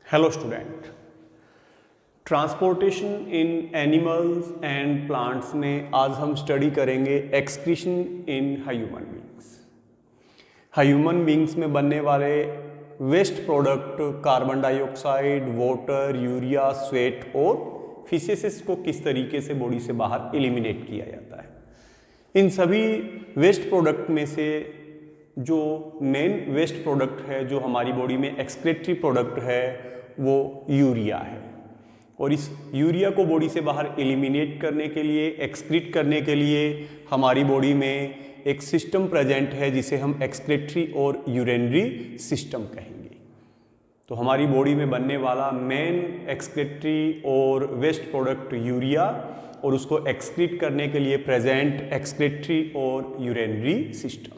Hello student, transportation in animals and plants में आज हम स्टडी करेंगे excretion in human beings. Human beings में बनने वाले waste product carbon dioxide, water, urea, sweat और फिसेस को किस तरीके से बॉडी से बाहर एलिमिनेट किया जाता है। इन सभी वेस्ट प्रोडक्ट में से जो मेन वेस्ट प्रोडक्ट है, जो हमारी बॉडी में एक्सक्रेटरी प्रोडक्ट है, वो यूरिया है। और इस यूरिया को बॉडी से बाहर एलिमिनेट करने के लिए, एक्सक्रीट करने के लिए हमारी बॉडी में एक सिस्टम प्रेजेंट है जिसे हम एक्सक्रेटरी और यूरिनरी सिस्टम कहेंगे। तो हमारी बॉडी में बनने वाला मेन एक्सक्रेटरी और वेस्ट प्रोडक्ट यूरिया, और उसको एक्सक्रीट करने के लिए प्रेजेंट एक्सक्रेटरी और urinary system.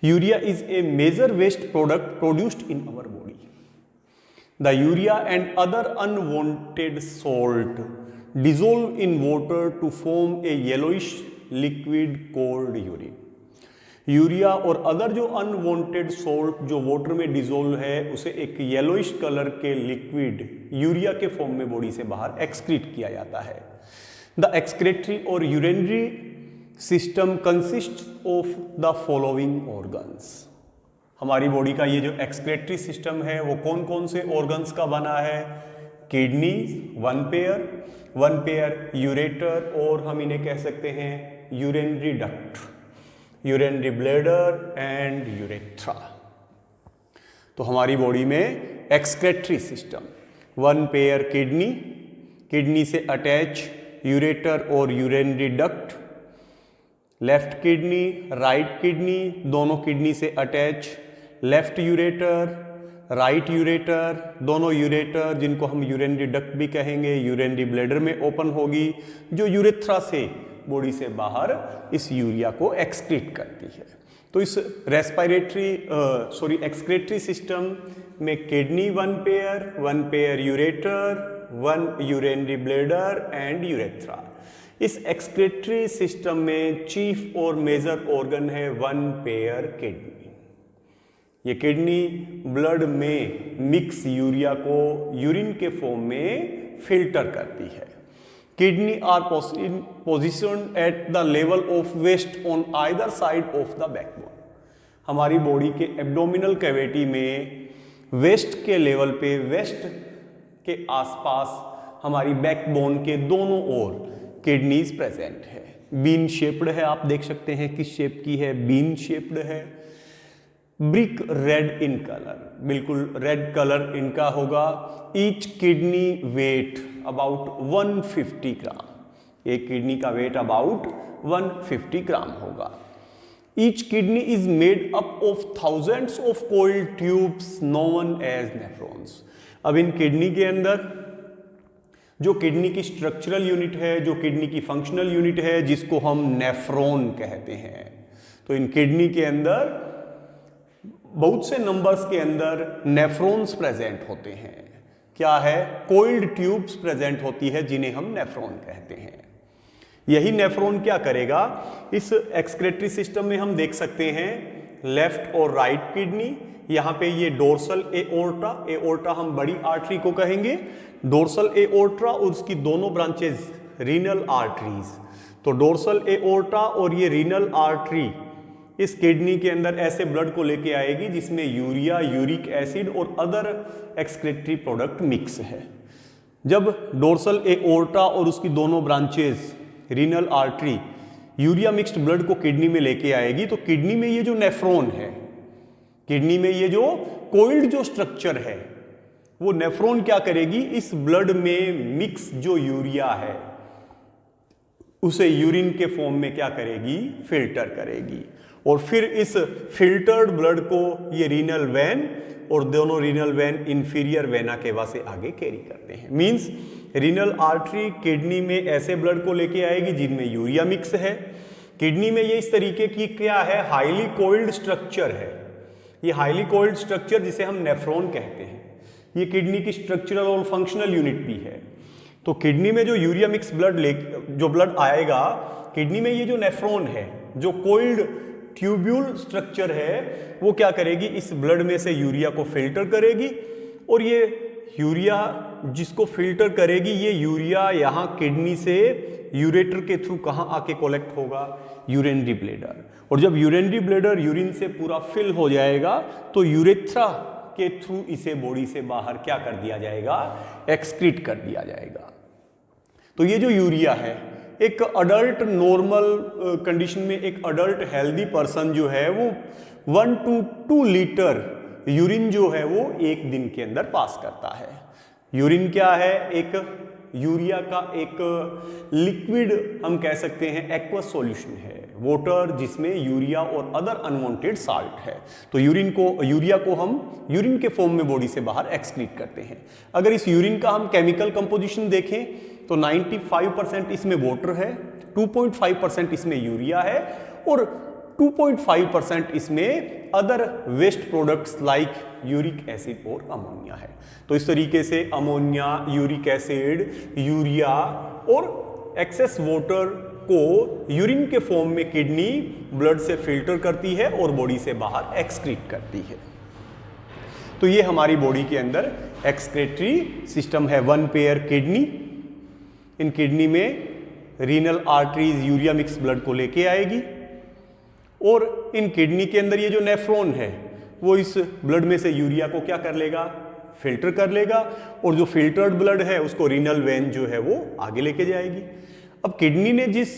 Urea is a major waste product produced in our body. The urea and other unwanted salt dissolve in water to form a yellowish liquid called urine. Urea और other जो unwanted salt जो water में dissolve है, उसे एक yellowish colour के liquid urea के form में बॉडी से बाहर एक्सक्रीट किया जाता है. द एक्सक्रेटरी और urinary system consist of the following organs. हमारी बॉडी का ये जो एक्सक्रेटरी सिस्टम है वो कौन कौन से ऑर्गन्स का बना है? किडनी वन पेयर यूरेटर, और हम इन्हें कह सकते हैं urinary duct, urinary bladder and urethra. तो हमारी बॉडी में excretory system, one pair kidney से अटैच यूरेटर और urinary duct, left kidney right kidney, दोनों किडनी से attach left ureter, right ureter, दोनों यूरेटर जिनको हम यूरिनरी डक्ट भी कहेंगे, यूरिनरी ब्लैडर में ओपन होगी, जो यूरेथ्रा से बॉडी से बाहर इस यूरिया को एक्सक्रीट करती है. तो इस एक्सक्रेटरी सिस्टम में kidney one pair ureter, one urinary bladder and urethra. इस एक्सक्रेटरी सिस्टम में चीफ और मेजर ऑर्गन है वन पेयर किडनी. ये किडनी ब्लड में मिक्स यूरिया को यूरिन के फॉर्म में फिल्टर करती है. Kidney are positioned at the level of waist on either side of the backbone. हमारी बॉडी के एब्डोमिनल कैविटी में वेस्ट के लेवल पे, वेस्ट के आसपास हमारी बैकबोन के दोनों ओर किडनीज प्रेजेंट है. बीन शेप्ड है, आप देख सकते हैं किस शेप की है, बीन शेप्ड है. ब्रिक रेड इन कलर, बिल्कुल रेड कलर इनका होगा. Each kidney weight about 150 gram. एक किडनी का वेट अबाउट 150 ग्राम होगा. Each kidney is made up of thousands of coiled tubes known as nephrons. अब इन किडनी के अंदर जो किडनी की स्ट्रक्चरल यूनिट है, जो किडनी की फंक्शनल यूनिट है, जिसको हम नेफ्रॉन कहते हैं, तो इन किडनी के अंदर बहुत से नंबर्स के अंदर नेफ्रॉन्स प्रेजेंट होते हैं. क्या है? कोल्ड ट्यूब्स प्रेजेंट होती है जिन्हें हम नेफ्रॉन कहते हैं. यही नेफ्रॉन क्या करेगा? इस एक्सक्रेटरी सिस्टम में हम देख सकते हैं लेफ्ट और राइट किडनी. यहाँ पे ये डोर्सल एओर्टा हम बड़ी आर्टरी को कहेंगे, डोर्सल एओर्टा और उसकी दोनों ब्रांचेस रीनल आर्टरीज. तो डोर्सल एओर्टा और ये रीनल आर्टरी इस किडनी के अंदर ऐसे ब्लड को लेके आएगी जिसमें यूरिया, यूरिक एसिड और अदर एक्सक्रेटरी प्रोडक्ट मिक्स है. जब डोर्सल एओर्टा और उसकी दोनों branches renal artery urea mixed blood को किडनी में लेके आएगी, तो किडनी में ये जो नेफ्रॉन है, किडनी में ये जो कोइल्ड जो स्ट्रक्चर है, वो नेफ्रॉन क्या करेगी? इस ब्लड में मिक्स जो यूरिया है उसे यूरिन के फॉर्म में क्या करेगी? फिल्टर करेगी. और फिर इस फिल्टर्ड ब्लड को ये रीनल वेन और दोनों renal vein inferior vena cava से आगे कैरी करते हैं. मींस रीनल आर्टरी किडनी में ऐसे ब्लड को लेके आएगी जिनमें यूरिया मिक्स है. किडनी में ये इस तरीके की क्या है? हाईली कोल्ड स्ट्रक्चर है. ये हाईली कोल्ड स्ट्रक्चर जिसे हम नेफ्रॉन कहते हैं, ये किडनी की स्ट्रक्चरल और फंक्शनल यूनिट भी है. तो किडनी में जो यूरिया मिक्स जो ब्लड आएगा, किडनी में ये जो नेफ्रॉन है, जो कोल्ड ट्यूब्यूल स्ट्रक्चर है, वो क्या करेगी? इस ब्लड में से यूरिया को फिल्टर करेगी और ये यूरिया जिसको फिल्टर करेगी, ये यूरिया यहाँ किडनी से यूरेटर के थ्रू कहाँ आके कलेक्ट होगा, यूरिनरी ब्लैडर। और जब यूरिनरी ब्लैडर यूरिन से पूरा फिल हो जाएगा तो यूरेथ्रा के थ्रू इसे बॉडी से बाहर क्या कर दिया जाएगा, एक्सक्रीट कर दिया जाएगा। तो ये जो यूरिया है, एक अडल्ट नॉर्मल कंडीशन में एक अडल्ट हेल्दी पर्सन जो है वो 1 to 2 लीटर यूरिन जो है वो एक दिन के अंदर पास करता है। यूरिन क्या है, एक यूरिया का एक लिक्विड हम कह सकते हैं, एक्वस सॉल्यूशन है, वाटर जिसमें यूरिया और अदर अनवांटेड साल्ट है। तो यूरिया को हम यूरिन के फॉर्म में बॉडी से बाहर एक्सक्रीट करते हैं। अगर इस यूरिन का हम केमिकल कंपोजिशन देखें तो 95% इसमें वाटर है, 2.5% इसमें यूरिया है और 2.5% इसमें other waste products like uric acid और अमोनिया है। तो इस तरीके से अमोनिया, यूरिक एसिड, यूरिया और एक्सेस वाटर को यूरिन के फॉर्म में किडनी ब्लड से फिल्टर करती है और बॉडी से बाहर एक्सक्रीट करती है। तो ये हमारी बॉडी के अंदर एक्सक्रेटरी सिस्टम है। 1 पेयर किडनी, इन किडनी में renal arteries urea mix blood को लेके आएगी और इन किडनी के अंदर ये जो नेफ्रॉन है वो इस ब्लड में से यूरिया को क्या कर लेगा, फिल्टर कर लेगा और जो फिल्टर्ड ब्लड है उसको रीनल वेन जो है वो आगे लेके जाएगी। अब किडनी ने जिस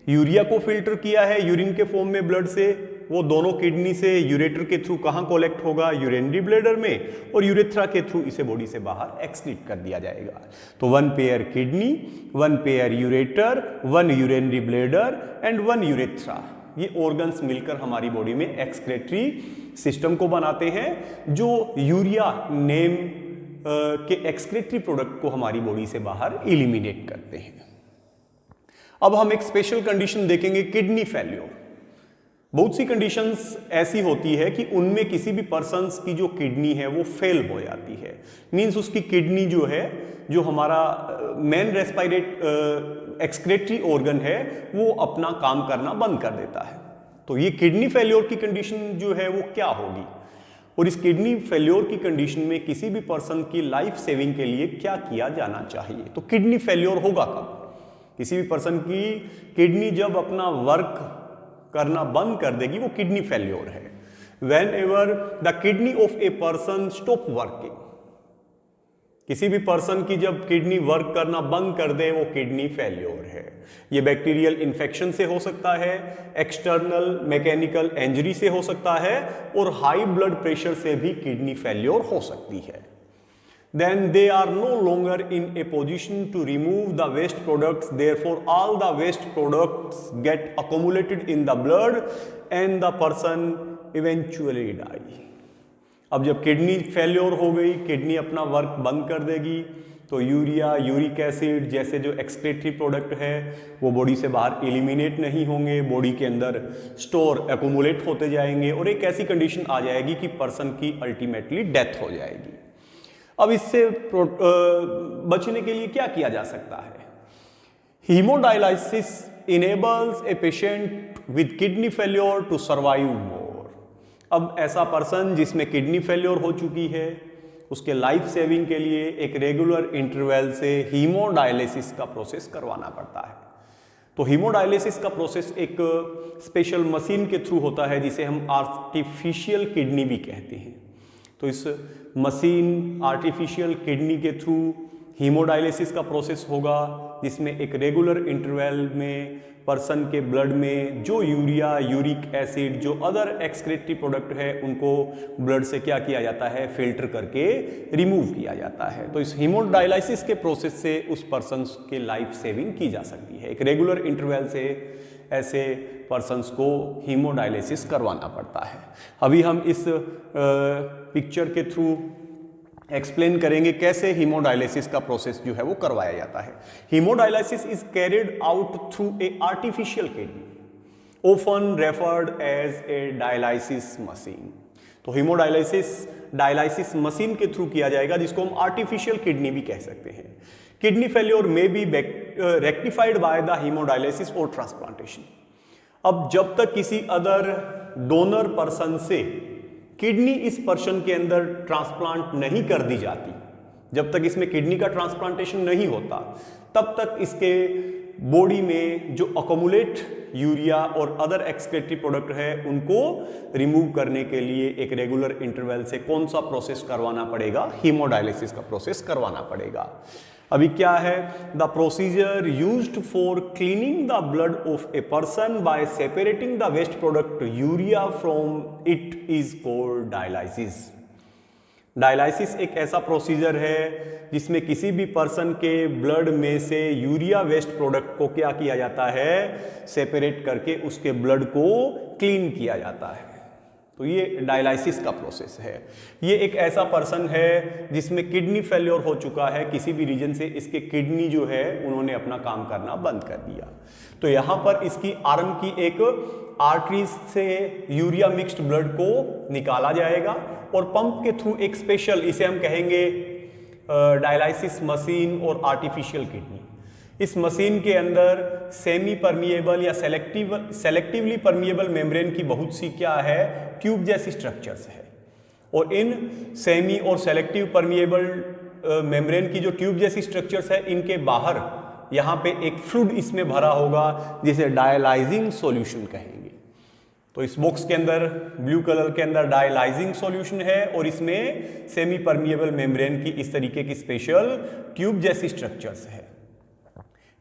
यूरिया को फिल्टर किया है यूरिन के फॉर्म में ब्लड से, वो दोनों किडनी से यूरेटर के थ्रू कहाँ कलेक्ट होगा, यूरिनरी ब्लैडर में, और यूरेथ्रा के थ्रू इसे बॉडी से बाहर एक्सक्रीट कर दिया जाएगा। तो 1 pair kidney, 1 pair ureter, 1 urinary bladder and 1 urethra, ये ऑर्गन्स मिलकर हमारी बॉडी में एक्सक्रेटरी सिस्टम को बनाते हैं जो यूरिया नेम के एक्सक्रेटरी प्रोडक्ट को हमारी बॉडी से बाहर एलिमिनेट करते हैं। अब हम एक स्पेशल कंडीशन देखेंगे, किडनी फेल्योर। बहुत सी कंडीशंस ऐसी होती है कि उनमें किसी भी पर्सन्स की जो किडनी है वो फेल हो जाती है, मींस उसकी किडनी जो है, जो हमारा मेन रेस्पिरेट एक्सक्रेटरी ऑर्गन है, वो अपना काम करना बंद कर देता है। तो ये किडनी फेल्योर की कंडीशन जो है वो क्या होगी, और इस किडनी फेल्योर की कंडीशन में किसी भी पर्सन की लाइफ सेविंग के लिए क्या किया जाना चाहिए। तो किडनी फेल्योर होगा कब, किसी भी पर्सन की किडनी जब अपना वर्क करना बंद कर देगी, वो किडनी फेल्योर है। When ever the kidney of a person stop working, किसी भी पर्सन की जब किडनी वर्क करना बंद कर दे वो किडनी फेल्योर है। ये बैक्टीरियल इन्फेक्शन से हो सकता है, एक्सटर्नल मैकेनिकल इंजरी से हो सकता है, और हाई ब्लड प्रेशर से भी किडनी फेल्योर हो सकती है। Then they are no longer in a position to remove the waste products, therefore all the waste products get accumulated in the blood and the person eventually die. अब जब kidney failure हो गई, kidney अपना work बंद कर देगी, तो urea, uric acid जैसे जो एक्सक्रेटरी प्रोडक्ट है वो बॉडी से बाहर एलिमिनेट नहीं होंगे, बॉडी के अंदर स्टोर एक्यूमुलेट होते जाएंगे और एक ऐसी कंडीशन आ जाएगी कि पर्सन की अल्टीमेटली डेथ हो जाएगी। अब इससे बचने के लिए क्या किया जा सकता है? Hemodialysis enables a patient with kidney failure to survive more. अब ऐसा पर्सन जिसमें किडनी फेल्योर हो चुकी है, उसके लाइफ सेविंग के लिए एक रेगुलर इंटरवल से हीमोडायलिसिस का प्रोसेस करवाना पड़ता है। तो हीमोडायलिसिस का प्रोसेस एक स्पेशल मशीन के थ्रू होता है जिसे हम आर्टिफिशियल किडनी भी कहते हैं। तो इस मशीन आर्टिफिशियल किडनी के थ्रू हीमोडायलिसिस का प्रोसेस होगा, जिसमें एक रेगुलर इंटरवल में पर्सन के ब्लड में जो यूरिया, यूरिक एसिड, जो अदर एक्सक्रेटरी प्रोडक्ट है उनको ब्लड से क्या किया जाता है, फिल्टर करके रिमूव किया जाता है। तो इस हीमोडायलिसिस के प्रोसेस से उस पर्सन के लाइफ सेविंग की जा सकती है। एक रेगुलर इंटरवल से ऐसे पर्सन्स को हीमोडायलिसिस करवाना पड़ता है। अभी हम इस पिक्चर के थ्रू एक्सप्लेन करेंगे कैसे हीमोडायलिसिस का प्रोसेस जो है वो करवाया जाता है। Haemodialysis is carried out through a artificial kidney, often referred as a dialysis machine. तो हीमोडायलिसिस डायलिसिस मशीन के थ्रू किया जाएगा, जिसको हम आर्टिफिशियल किडनी भी कह सकते हैं। किडनी फेल्योर में be rectified by the haemodialysis और ट्रांसप्लांटेशन। अब जब तक किसी अदर डोनर पर्सन से किडनी इस पर्सन के अंदर ट्रांसप्लांट नहीं कर दी जाती, जब तक इसमें किडनी का ट्रांसप्लांटेशन नहीं होता तब तक इसके बॉडी में जो अकोमुलेट यूरिया और अदर एक्सक्रीटरी प्रोडक्ट है उनको रिमूव करने के लिए एक रेगुलर इंटरवल से कौन सा प्रोसेस करवाना पड़ेगा? हीमोडायलिसिस का प्रोसेस करवाना पड़ेगा। अभी क्या है? The procedure used for cleaning the blood of a person by separating the waste product urea from it is called dialysis. Dialysis एक ऐसा प्रोसीजर है जिसमें किसी भी पर्सन के ब्लड में से यूरिया वेस्ट प्रोडक्ट को क्या किया जाता है? सेपरेट करके उसके ब्लड को क्लीन किया जाता है। तो ये डायलाइसिस का प्रोसेस है। ये एक ऐसा पर्सन है जिसमें किडनी फेल्योर हो चुका है, किसी भी रीजन से इसके किडनी जो है उन्होंने अपना काम करना बंद कर दिया। तो यहाँ पर इसकी आर्म की एक आर्टरीज से यूरिया मिक्स्ड ब्लड को निकाला जाएगा और पंप के थ्रू एक स्पेशल, इसे हम कहेंगे डायलाइसिस मशीन और आर्टिफिशियल किडनी। इस मशीन के अंदर सेमी परमिएबल या सेलेक्टिवली परमिएबल मेम्ब्रेन की बहुत सी क्या है? ट्यूब जैसी स्ट्रक्चर्स है। और इन सेमी और सेलेक्टिव परमिएबल मेम्ब्रेन की जो ट्यूब जैसी स्ट्रक्चर्स है, इनके बाहर यहाँ पे एक फ्लूइड इसमें भरा होगा जिसे डायलाइजिंग सॉल्यूशन कहेंगे। तो इस बॉक्स के अंदर ब्लू कलर के अंदर डायलाइजिंग सॉल्यूशन है और इसमें सेमी परमिएबल मेम्ब्रेन की इस तरीके की स्पेशल ट्यूब जैसी स्ट्रक्चर्स है।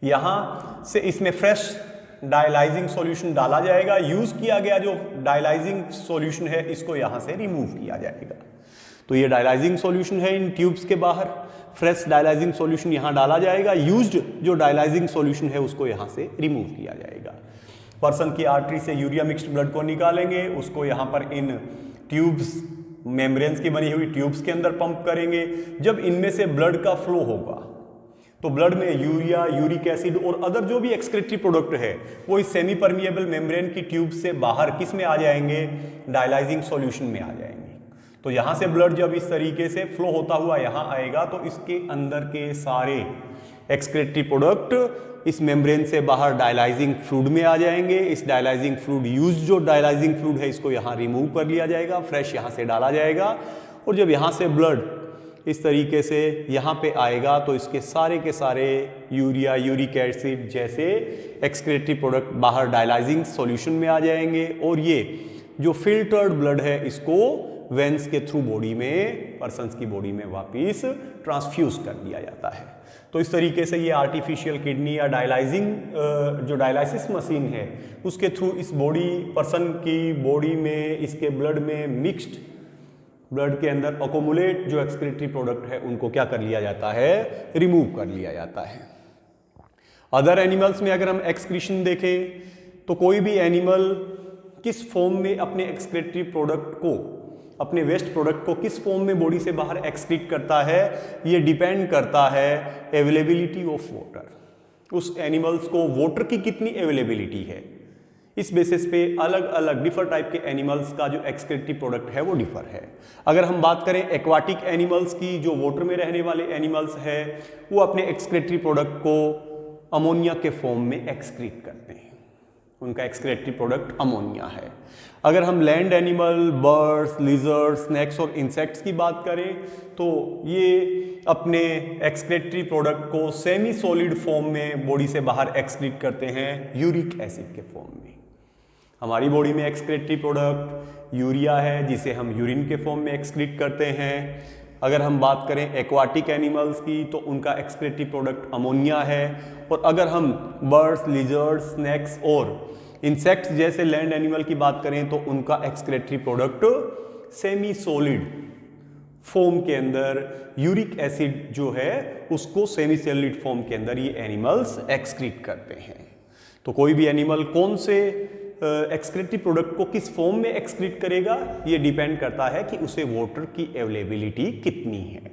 यहां से इसमें फ्रेश डायलाइजिंग सॉल्यूशन डाला जाएगा। यूज किया गया जो डायलाइजिंग सॉल्यूशन है इसको यहां से रिमूव किया जाएगा। तो ये डायलाइजिंग सॉल्यूशन है इन ट्यूब्स के बाहर, फ्रेश डायलाइजिंग सॉल्यूशन यहां डाला जाएगा। यूज्ड जो डायलाइजिंग सॉल्यूशन है उसको यहां से रिमूव किया जाएगा। पर्सन की आर्टरी से यूरिया मिक्स्ड ब्लड को निकालेंगे, उसको यहाँ पर इन ट्यूब्स, मेम्ब्रेन्स की बनी हुई ट्यूब्स के अंदर पंप करेंगे। जब इनमें से ब्लड का फ्लो होगा तो ब्लड में यूरिया, यूरिक एसिड और अदर जो भी एक्सक्रीटरी प्रोडक्ट है वो इस सेमी परमिएबल मेम्ब्रेन की ट्यूब से बाहर किस में आ जाएंगे? डायलाइजिंग सॉल्यूशन में आ जाएंगे। तो यहाँ से ब्लड जब इस तरीके से फ्लो होता हुआ यहाँ आएगा तो इसके अंदर के सारे एक्सक्रीटरी प्रोडक्ट इस मेम्ब्रेन से बाहर डायलाइजिंग फ्लूइड में आ जाएंगे। इस डायलाइजिंग फ्लूइड जो डायलाइजिंग फ्लूइड है इसको यहाँ रिमूव कर लिया जाएगा, फ्रेश यहाँ से डाला जाएगा। और जब यहाँ से ब्लड इस तरीके से यहाँ पे आएगा तो इसके सारे यूरिया, यूरिक एसिड जैसे एक्सक्रीटरी प्रोडक्ट बाहर डायलाइजिंग सॉल्यूशन में आ जाएंगे और ये जो फिल्टर्ड ब्लड है इसको वेंस के थ्रू बॉडी में, पर्सन्स की बॉडी में वापिस ट्रांसफ्यूज कर दिया जाता है। तो इस तरीके से ये आर्टिफिशियल किडनी या डायलाइजिंग जो डायलाइसिस मशीन है उसके थ्रू इस बॉडी, पर्सन की बॉडी में, इसके ब्लड में मिक्स्ड ब्लड के अंदर अकोमुलेट जो एक्सक्रीटरी प्रोडक्ट है उनको क्या कर लिया जाता है? रिमूव कर लिया जाता है। अदर एनिमल्स में अगर हम एक्सक्रीशन देखें तो कोई भी एनिमल किस फॉर्म में अपने एक्सक्रीटरी प्रोडक्ट को, अपने वेस्ट प्रोडक्ट को किस फॉर्म में बॉडी से बाहर एक्सक्रीट करता है, ये डिपेंड करता है अवेलेबिलिटी ऑफ वाटर। उस एनिमल्स को वाटर की कितनी अवेलेबिलिटी है, इस बेसिस पे अलग अलग डिफर टाइप के एनिमल्स का जो एक्सक्रीटरी प्रोडक्ट है वो डिफर है। अगर हम बात करें एक्वाटिक एनिमल्स की, जो वाटर में रहने वाले एनिमल्स है वो अपने एक्सक्रीटरी प्रोडक्ट को अमोनिया के फॉर्म में एक्सक्रीट करते हैं, उनका एक्सक्रीटरी प्रोडक्ट अमोनिया है। अगर हम land animal, birds, lizards, snacks और इंसेक्ट्स की बात करें तो ये अपने एक्सक्रीटरी प्रोडक्ट को सेमी सॉलिड फॉर्म में बॉडी से बाहर एक्सक्रीट करते हैं यूरिक एसिड के फॉर्म में। हमारी बॉडी में एक्सक्रीटरी प्रोडक्ट यूरिया है जिसे हम यूरिन के फॉर्म में एक्सक्रीट करते हैं। अगर हम बात करें एक्वाटिक एनिमल्स की तो उनका एक्सक्रीटरी प्रोडक्ट अमोनिया है। और अगर हम बर्ड्स, लिजर्ड्स, स्नैक्स और इंसेक्ट्स जैसे लैंड एनिमल की बात करें तो उनका excretory product semi solid form के अंदर यूरिक एसिड जो है उसको सेमी सॉलिड फॉर्म के अंदर ये एनिमल्स एक्सक्रीट करते हैं। तो कोई भी एनिमल कौन से एक्सक्रीटरी प्रोडक्ट को किस फॉर्म में एक्सक्रीट करेगा ये डिपेंड करता है कि उसे वाटर की अवेलेबिलिटी कितनी है।